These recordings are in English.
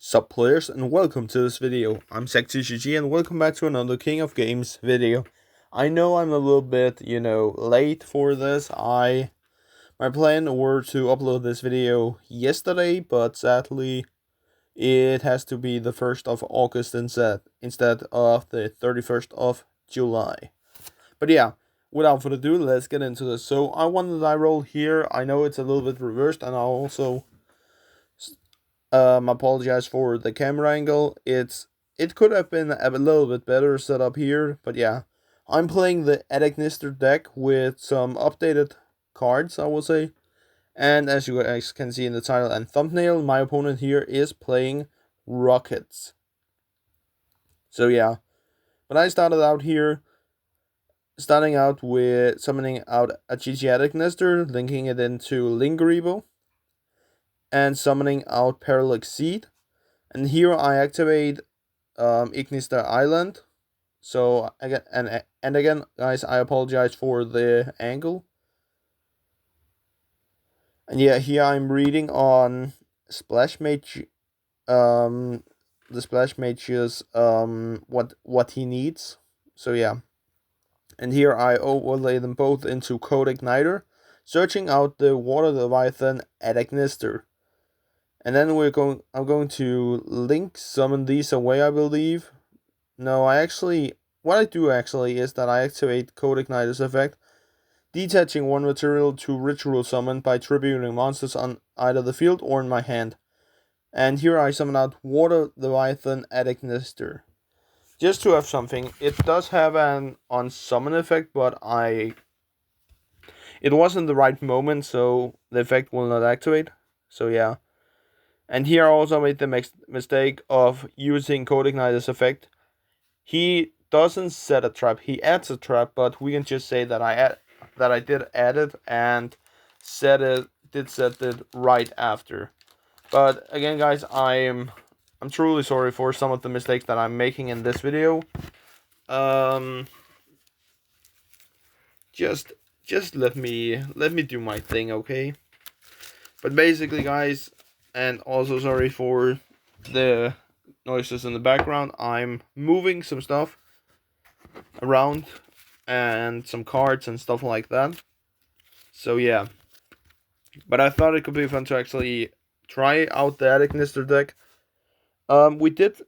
Sup players, and welcome to this video. I'm SecTGG and welcome back to another King of Games video. I know I'm a little bit, late for this. My plan were to upload this video yesterday, but sadly it has to be the 1st of August instead of the 31st of July. But yeah, without further ado, let's get into this. So I won the die roll here. I know it's a little bit reversed, and I'll also apologize for the camera angle. It could have been a little bit better set up here, but yeah. I'm playing the Edagnister deck with some updated cards, I will say. And as you guys can see in the title and thumbnail, my opponent here is playing Rockets. So yeah. But I started out here, starting out with summoning out a GG Edagnister, linking it into Lingeribo, and summoning out Parallax Seed. And here I activate Ignister Island. So again, and again, guys, I apologize for the angle. And yeah, here I'm reading on Splash Mage, the Splash Mage's what he needs. So yeah, and here I overlay them both into Code Igniter, searching out the Water Leviathan at Ignister. And then I'm going to link summon these away, I believe. No, what I do actually is that I activate Code Igniter's effect, detaching one material to ritual summon by tributing monsters on either the field or in my hand. And here I summon out Water Leviathan at Ignister. Just to have something, it does have an on summon effect, but it wasn't the right moment, so the effect will not activate. So yeah. And here I also made the mistake of using Code Igniter's effect. He doesn't set a trap, he adds a trap, but we can just say that I did add it and set it right after. But again, guys, I'm truly sorry for some of the mistakes that I'm making in this video. Just let me do my thing, okay? But basically, guys, and also sorry for the noises in the background, I'm moving some stuff around and some cards and stuff like that. So yeah. But I thought it could be fun to actually try out the Edagnister deck. We did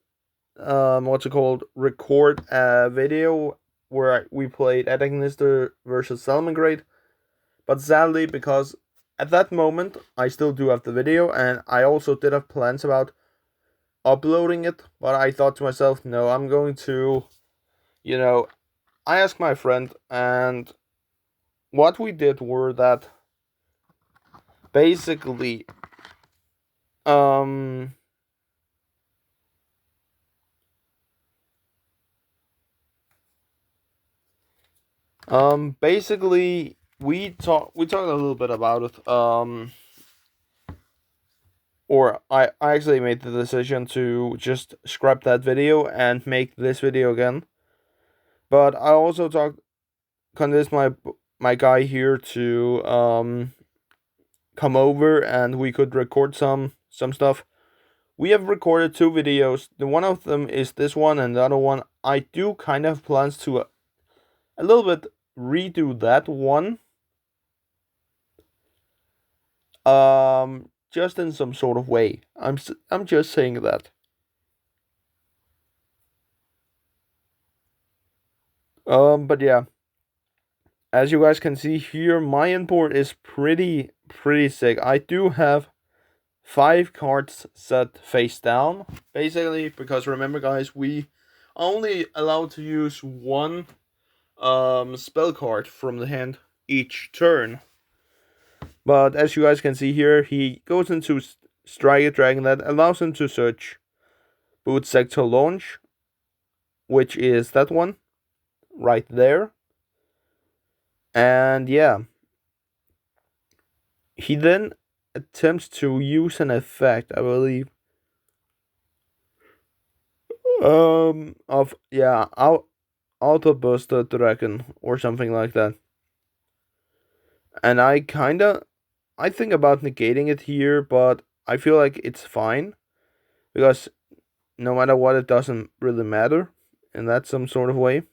record a video where we played Edagnister versus Salamangreat. But sadly, because at that moment I still do have the video, and I also did have plans about uploading it, but I thought to myself, no, I'm going to, I asked my friend, and what we did were that basically, basically we talked a little bit about it, or I actually made the decision to just scrap that video and make this video again. But I also convinced my guy here to come over and we could record some stuff. We have recorded 2 videos. The one of them is this one, and the other one I do kind of have plans to a little bit redo that one. Just in some sort of way. I'm just saying that. But yeah. As you guys can see here, my import is pretty sick. I do have 5 cards set face down, basically, because remember, guys, we only allowed to use one spell card from the hand each turn. But as you guys can see here, he goes into Strike a Dragon that allows him to search Boot Sector Launch, which is that one right there. And yeah, he then attempts to use an effect, I believe, of Auto Buster Dragon or something like that. And I think about negating it here, but I feel like it's fine because no matter what, it doesn't really matter in that some sort of way.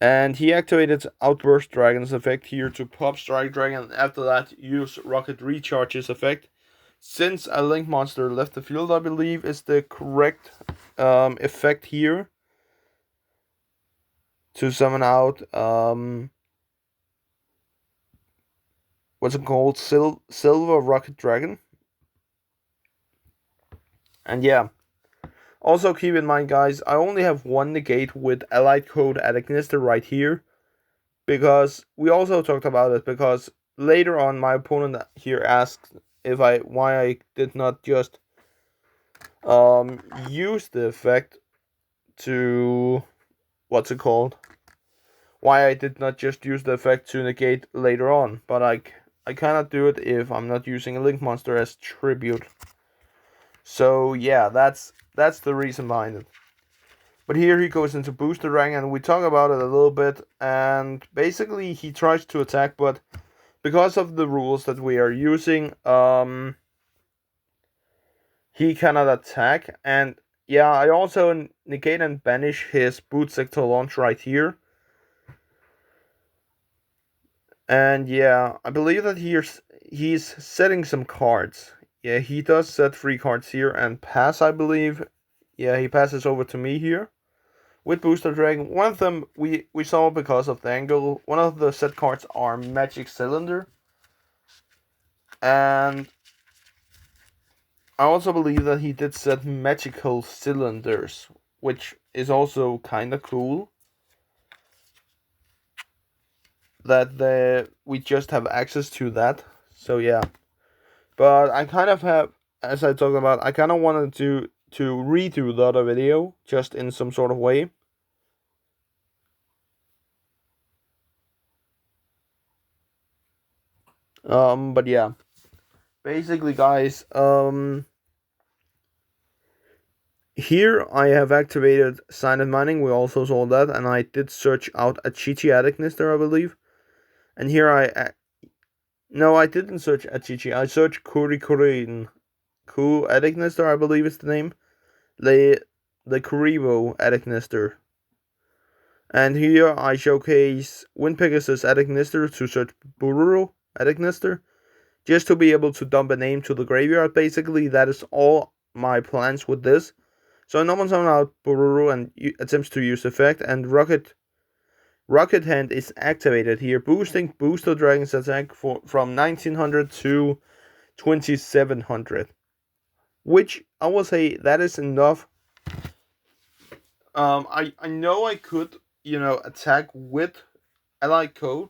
And he activated Outburst Dragon's effect here to pop Strike Dragon, and after that use Rocket Recharge's effect. Since a Link monster left the field, I believe is the correct effect here to summon out what's it called? Silver Rocket Dragon. And yeah. Also keep in mind, guys, I only have one negate with allied code at Ignister right here. Because we also talked about it, because later on my opponent here asked why I did not just use the effect to what's it called? Why I did not just use the effect to negate later on, but I cannot do it if I'm not using a Link monster as tribute. So yeah, that's the reason behind it. But here he goes into booster rank, and we talk about it a little bit, and basically he tries to attack, but because of the rules that we are using, he cannot attack. And yeah, I also negate and banish his boot sector launch right here. And yeah, I believe that he's setting some cards. Yeah, he does set 3 cards here and pass, I believe. Yeah, he passes over to me here with Booster Dragon. One of them we saw because of the angle. One of the set cards are Magic Cylinder. And I also believe that he did set Magical Cylinders, which is also kind of cool. That we just have access to that. So yeah. But I kind of have, as I talked about, I kind of wanted to redo the other video, just in some sort of way. But yeah. Basically, guys, here I have activated Silent Mining, we also saw that, and I did search out a Chichi Attic Nister, I believe. And here no, I didn't search a Chichi, I searched Kurikurin. Ku Attic Nister, I believe is the name. The Kuribo Attic Nister. And here I showcase Wind Pegasus Attic Nister to search Bururu Attic Nister, just to be able to dump a name to the graveyard. Basically, that is all my plans with this. So no one summon out Bururu and attempts to use effect, and Rocket Hand is activated here, boosting Booster Dragon's attack from 1900 to 2700. Which I will say that is enough. I know I could, attack with allied code,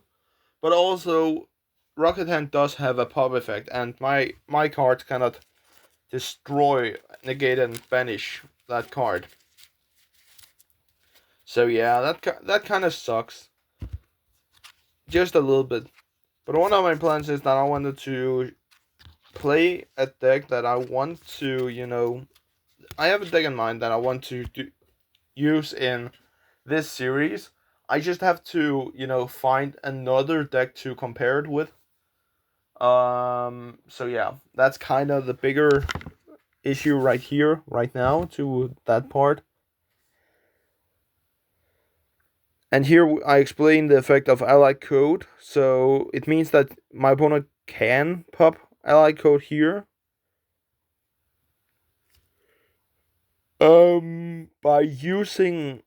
but also Rocket Hand does have a pop effect, and my card cannot destroy, negate, and banish that card. So yeah, that kind of sucks, just a little bit. But one of my plans is that I wanted to play a deck that I want to, I have a deck in mind that I want to use in this series. I just have to, find another deck to compare it with. So yeah, that's kind of the bigger issue right here, right now, to that part. And here I explain the effect of allied code. So it means that my opponent can pop allied code here. By using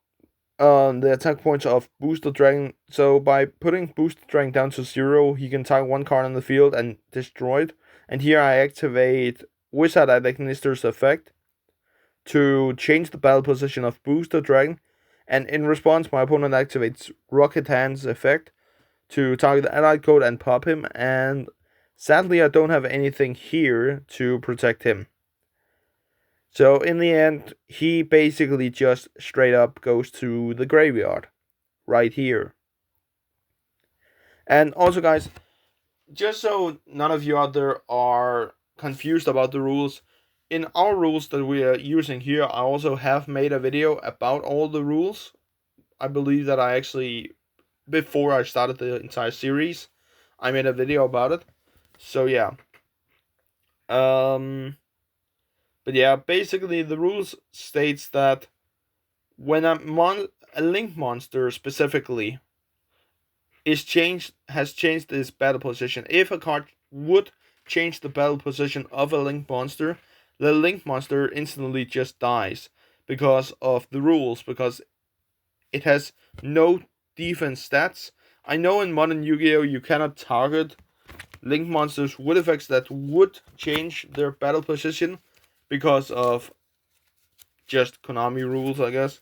the attack points of Booster Dragon. So by putting Booster Dragon down to 0, he can target one card on the field and destroy it. And here I activate Wizard at Ignister's effect to change the battle position of Booster Dragon. And in response, my opponent activates Rocket Hand's effect to target the allied code and pop him. And sadly, I don't have anything here to protect him. So in the end, he basically just straight up goes to the graveyard right here. And also, guys, just so none of you out there are confused about the rules, in our rules that we are using here, I also have made a video about all the rules. I believe that I actually, before I started the entire series, I made a video about it. So yeah. But yeah, basically the rules states that when a link monster specifically has changed its battle position. If a card would change the battle position of a link monster, the link monster instantly just dies because of the rules, because it has no defense stats. I know in modern Yu-Gi-Oh you cannot target link monsters with effects that would change their battle position because of just Konami rules, I guess.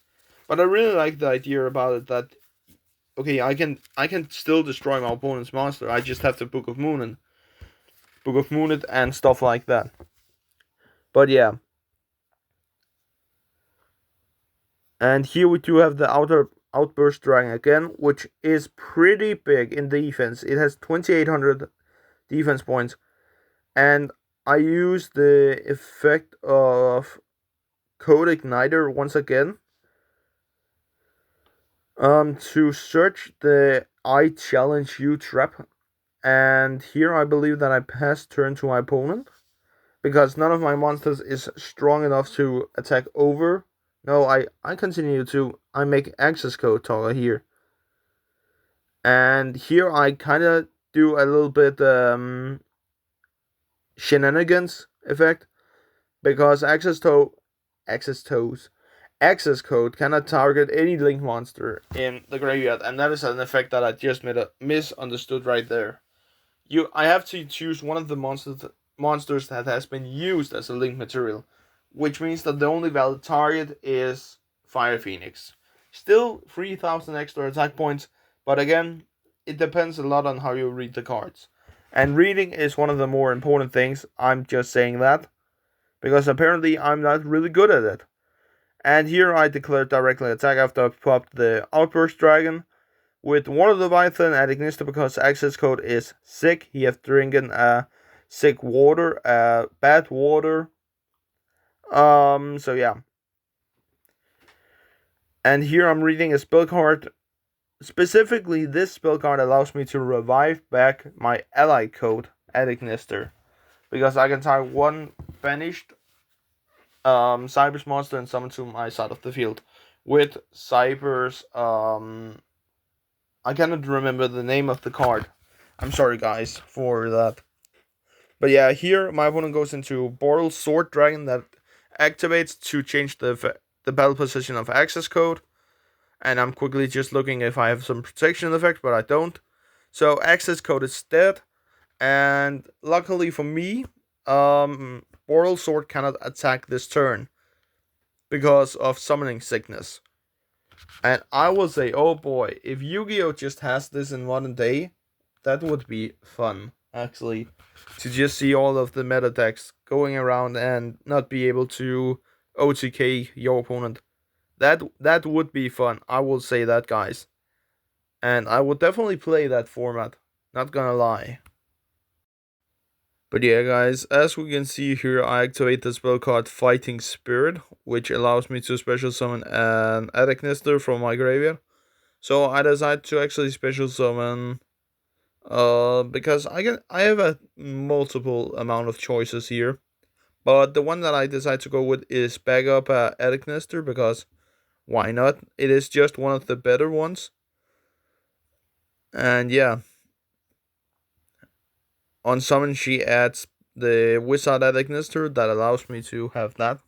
But I really like the idea about it that okay, I can still destroy my opponent's monster. I just have to Book of Moon it and stuff like that. But yeah, and here we do have the outer outburst dragon again, which is pretty big in defense. It has 2,800 defense points, and I use the effect of Code Igniter once again to search the I challenge you trap. And here I believe that I pass turn to my opponent because none of my monsters is strong enough to attack over. No, I continue to I make access code toggle here. And here I kinda do a little bit shenanigans effect because access code cannot target any link monster in the graveyard, and that is an effect that I just misunderstood right there. I have to choose one of the monsters that has been used as a link material, which means that the only valid target is Fire Phoenix. Still 3,000 extra attack points, but again, it depends a lot on how you read the cards. And reading is one of the more important things. I'm just saying that because apparently I'm not really good at it. And here I declare directly attack after I've popped the Outburst Dragon with Water Leviathan at Ignister because access code is sick. He have drinking sick water, bad water. So yeah. And here I'm reading a spell card. Specifically, this spell card allows me to revive back my ally code at Ignister. Because I can target one banished Cyber's monster and summon to my side of the field. With Cyber's I cannot remember the name of the card. I'm sorry guys for that. But yeah, here my opponent goes into Boral Sword Dragon that activates to change the battle position of access code. And I'm quickly just looking if I have some protection effect, but I don't. So access code is dead. And luckily for me, Boral Sword cannot attack this turn because of summoning sickness. And I will say, oh boy, if Yu-Gi-Oh just has this in modern day, that would be fun, actually. To just see all of the meta decks going around and not be able to OTK your opponent. That would be fun. I will say that, guys. And I would definitely play that format. Not gonna lie. But yeah, guys, as we can see here, I activate the spell card Fighting Spirit, which allows me to special summon an Adagnister from my graveyard. So I decide to actually special summon because I have a multiple amount of choices here. But the one that I decide to go with is back up Adagnister because why not? It is just one of the better ones. And yeah, on summon she adds the Wizard Adagnister that allows me to have that.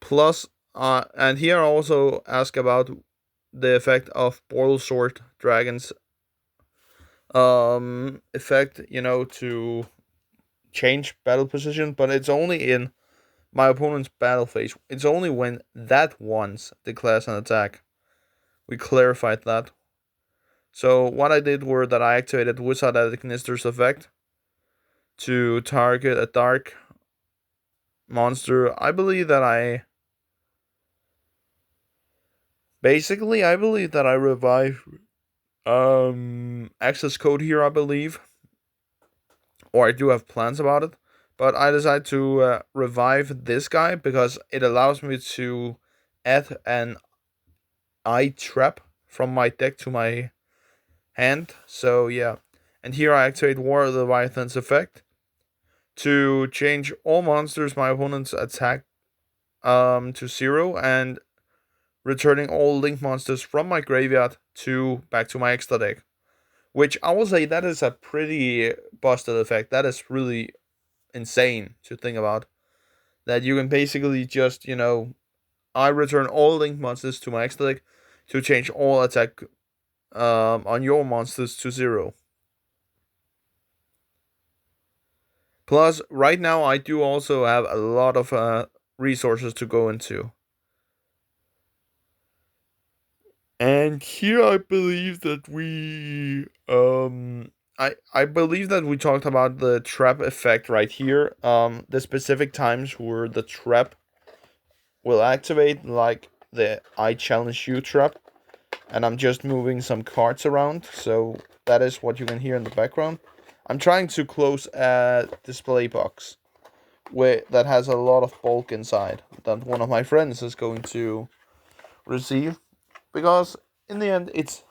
Plus, and here I also ask about the effect of Boral Sword Dragon's effect, to change battle position, but it's only in my opponent's battle phase. It's only when that once declares an attack. We clarified that. So what I did were that I activated Wizard Adagnister's effect to target a dark monster. I believe that I revive access code here, I believe. Or I do have plans about it. But I decided to revive this guy because it allows me to add an eye trap from my deck to my hand. So yeah. And here I activate War of the Leviathan's effect to change all monsters my opponents attack to 0, and returning all link monsters from my graveyard to back to my extra deck. Which I will say that is a pretty busted effect. That is really insane to think about. That you can basically just, I return all link monsters to my extra deck to change all attack on your monsters to 0. Plus, right now I do also have a lot of resources to go into. And here I believe that I believe that we talked about the trap effect right here. The specific times where the trap will activate, like the I challenge you trap. And I'm just moving some cards around, so that is what you can hear in the background. I'm trying to close a display box that has a lot of bulk inside that one of my friends is going to receive, because in the end it's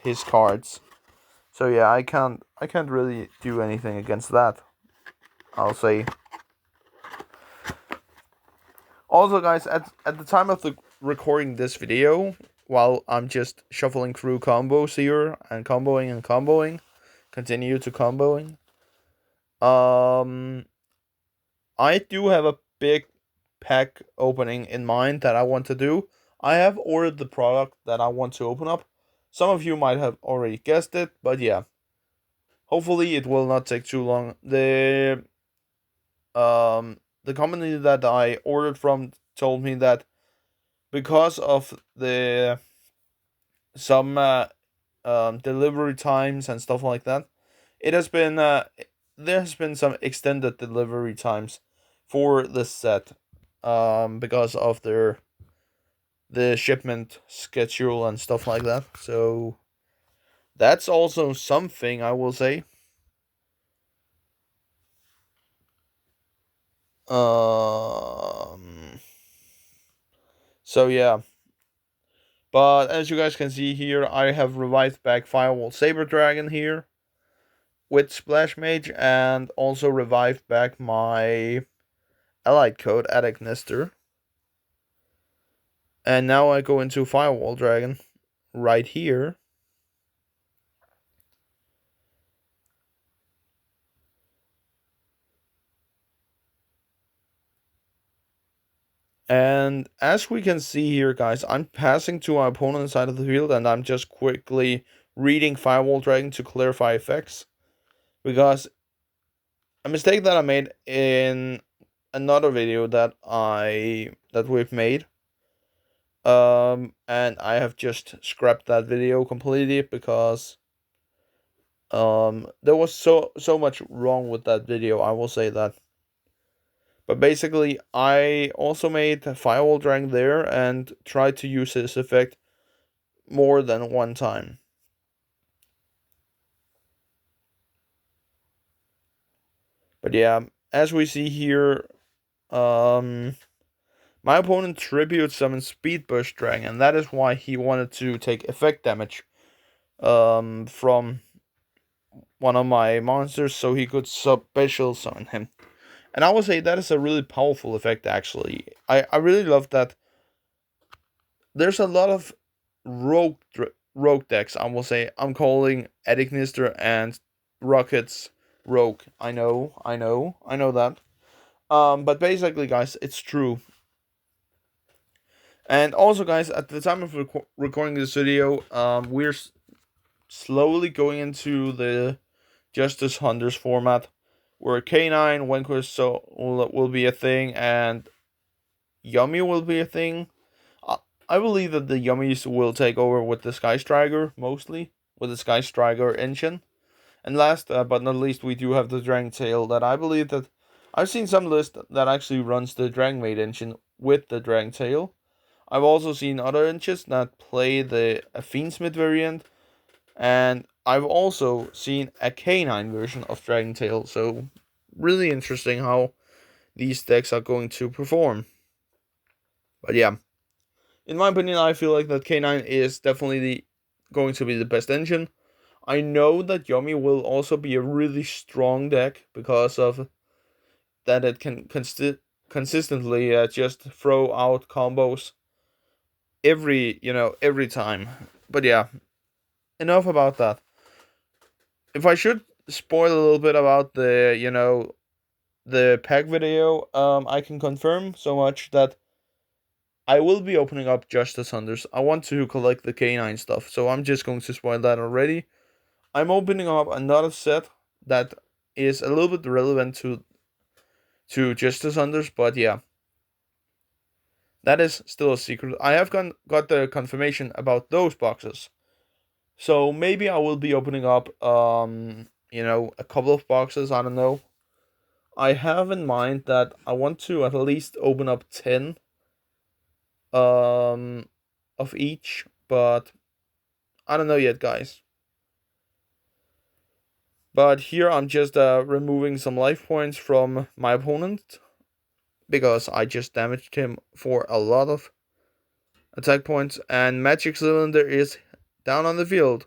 his cards. So yeah, I can't really do anything against that, I'll say. Also, guys, at the time of the recording this video, while I'm just shuffling through combos here and comboing, continue to comboing. I do have a big pack opening in mind that I want to do. I have ordered the product that I want to open up. Some of you might have already guessed it, but yeah. Hopefully it will not take too long. The company that I ordered from told me that because of the some delivery times and stuff like that, it has been there has been some extended delivery times for this set, because of the shipment schedule and stuff like that. So that's also something, I will say. So yeah. But as you guys can see here, I have revived back Firewall Saber Dragon here with Splash Mage, and also revived back my allied code Addict Nestor. And now I go into Firewall Dragon right here. And as we can see here, guys, I'm passing to my opponent's side of the field, and I'm just quickly reading Firewall Dragon to clarify effects. Because a mistake that I made in another video that we've made, and I have just scrapped that video completely because there was so much wrong with that video, I will say that. But basically, I also made Firewall Dragon there and tried to use this effect more than one time. But yeah, as we see here, my opponent tribute summoned Speed Bush Dragon, and that is why he wanted to take effect damage from one of my monsters, so he could special summon him. And I would say that is a really powerful effect, actually. I really love that. There's a lot of rogue decks, I will say. I'm calling Addict Nestor and Rockets rogue. I know that. But basically, guys, it's true. And also, guys, at the time of recording this video, we're slowly going into the Justice Hunters format, where K9, Vanquish will be a thing, and Yummy will be a thing. I believe that the Yummies will take over with the Sky Striker, mostly, with the Sky Striker engine. And last but not least, we do have the Dragon Tail, that I believe that I've seen some list that actually runs the Dragon Maid engine with the Dragon Tail. I've also seen other engines that play the Fiendsmith variant, and I've also seen a K9 version of Dragon Tail. So really interesting how these decks are going to perform. But yeah, in my opinion, I feel like that K9 is definitely going to be the best engine. I know that Yomi will also be a really strong deck because of that it can consistently just throw out combos every time. But yeah, enough about that. If I should spoil a little bit about the pack video, I can confirm so much that I will be opening up Justice Hunters. I want to collect the canine stuff, so I'm just going to spoil that already. I'm opening up another set that is a little bit relevant to Justice Hunters, but yeah, that is still a secret. I have got the confirmation about those boxes. So maybe I will be opening up a couple of boxes, I don't know. I have in mind that I want to at least open up 10 um of each, but I don't know yet, guys. But here I'm just removing some life points from my opponent because I just damaged him for a lot of attack points, and Magic Cylinder is down on the field,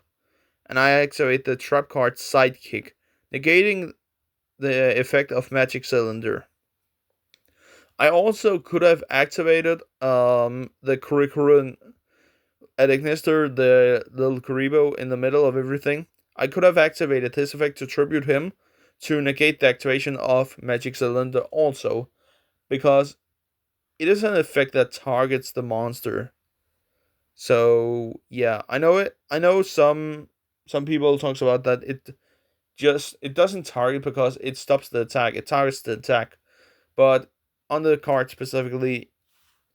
and I activate the trap card Sidekick, negating the effect of Magic Cylinder. I also could have activated the Kurikurin Adegnister, the little Karibo in the middle of everything. I could have activated his effect to tribute him to negate the activation of Magic Cylinder also, because it is an effect that targets the monster. So yeah, I know it. I know some people talks about that it doesn't target because it stops the attack. It targets the attack, but on the card specifically,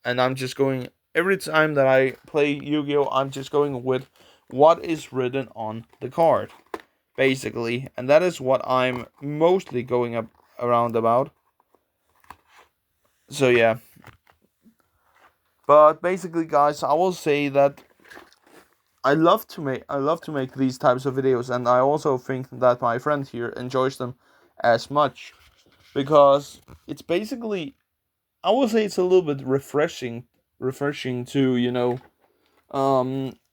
and I'm just going every time that I play Yu-Gi-Oh, I'm just going with what is written on the card, basically, and that is what I'm mostly going up around about. So yeah, but basically, guys, I will say that I love to make these types of videos, and I also think that my friend here enjoys them as much because it's basically, I will say it's a little bit refreshing to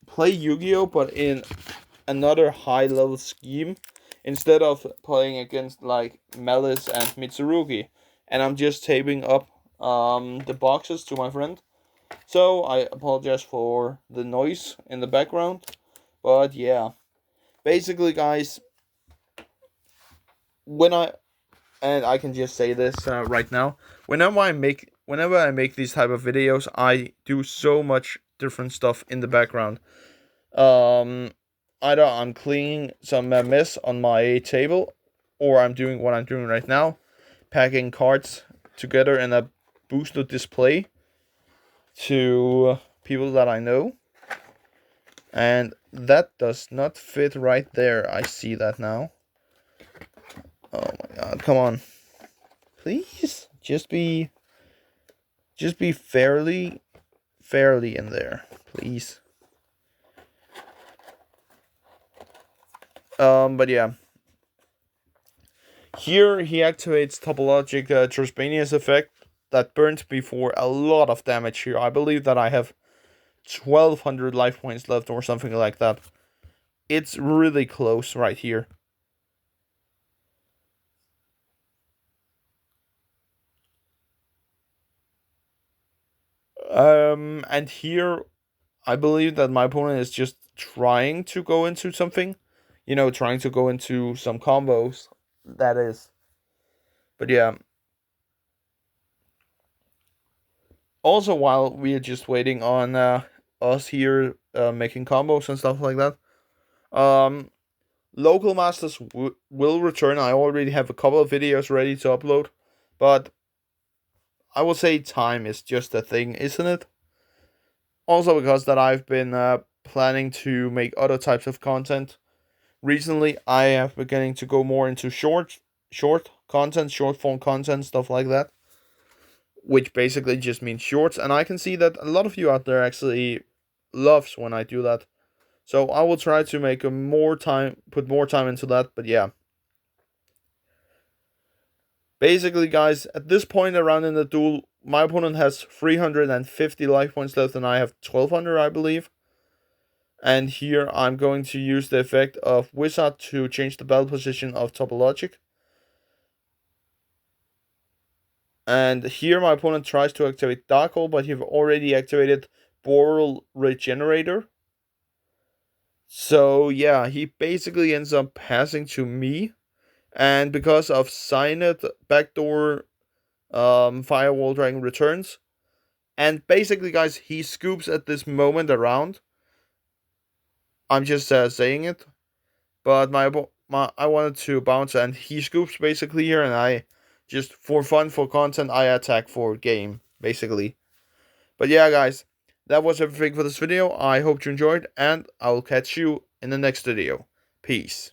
play Yu-Gi-Oh, but in another high level scheme instead of playing against like Malice and Mitsurugi. And I'm just taping up the boxes to my friend. So I apologize for the noise in the background. But yeah. Basically, guys, when I can just say this right now, whenever I make these type of videos, I do so much different stuff in the background. Um, Either I'm cleaning some mess on my table, or I'm doing what I'm doing right now, packing cards together in a boosted display to people that I know. And that does not fit right there. I see that now. Oh my god, come on. Please just be fairly in there, please. But yeah. Here he activates Topologic Trespania's effect that burns me for a lot of damage here. I believe that I have 1200 life points left or something like that. It's really close right here. And here I believe that my opponent is just trying to go into something. Trying to go into some combos. That is. But yeah. Also, while we are just waiting on us here making combos and stuff like that, um, local masters will return. I already have a couple of videos ready to upload, but I will say time is just a thing, isn't it? Also, because that I've been planning to make other types of content. Recently, I have beginning to go more into short content, short form content, stuff like that, which basically just means shorts. And I can see that a lot of you out there actually loves when I do that. So I will try to make put more time into that. But yeah, basically, guys, at this point around in the duel, my opponent has 350 life points left, and I have 1200, I believe. And here I'm going to use the effect of Wizard to change the battle position of Topologic. And here my opponent tries to activate Dark Hole, but he've already activated Boral Regenerator. So yeah, he basically ends up passing to me. And because of Signet, Backdoor, Firewall Dragon returns. And basically, guys, he scoops at this moment around. I'm just saying it. But I wanted to bounce, and he scoops basically here, and I just, for fun, for content, I attack for game, basically. But yeah, guys, that was everything for this video. I hope you enjoyed, and I'll catch you in the next video. Peace.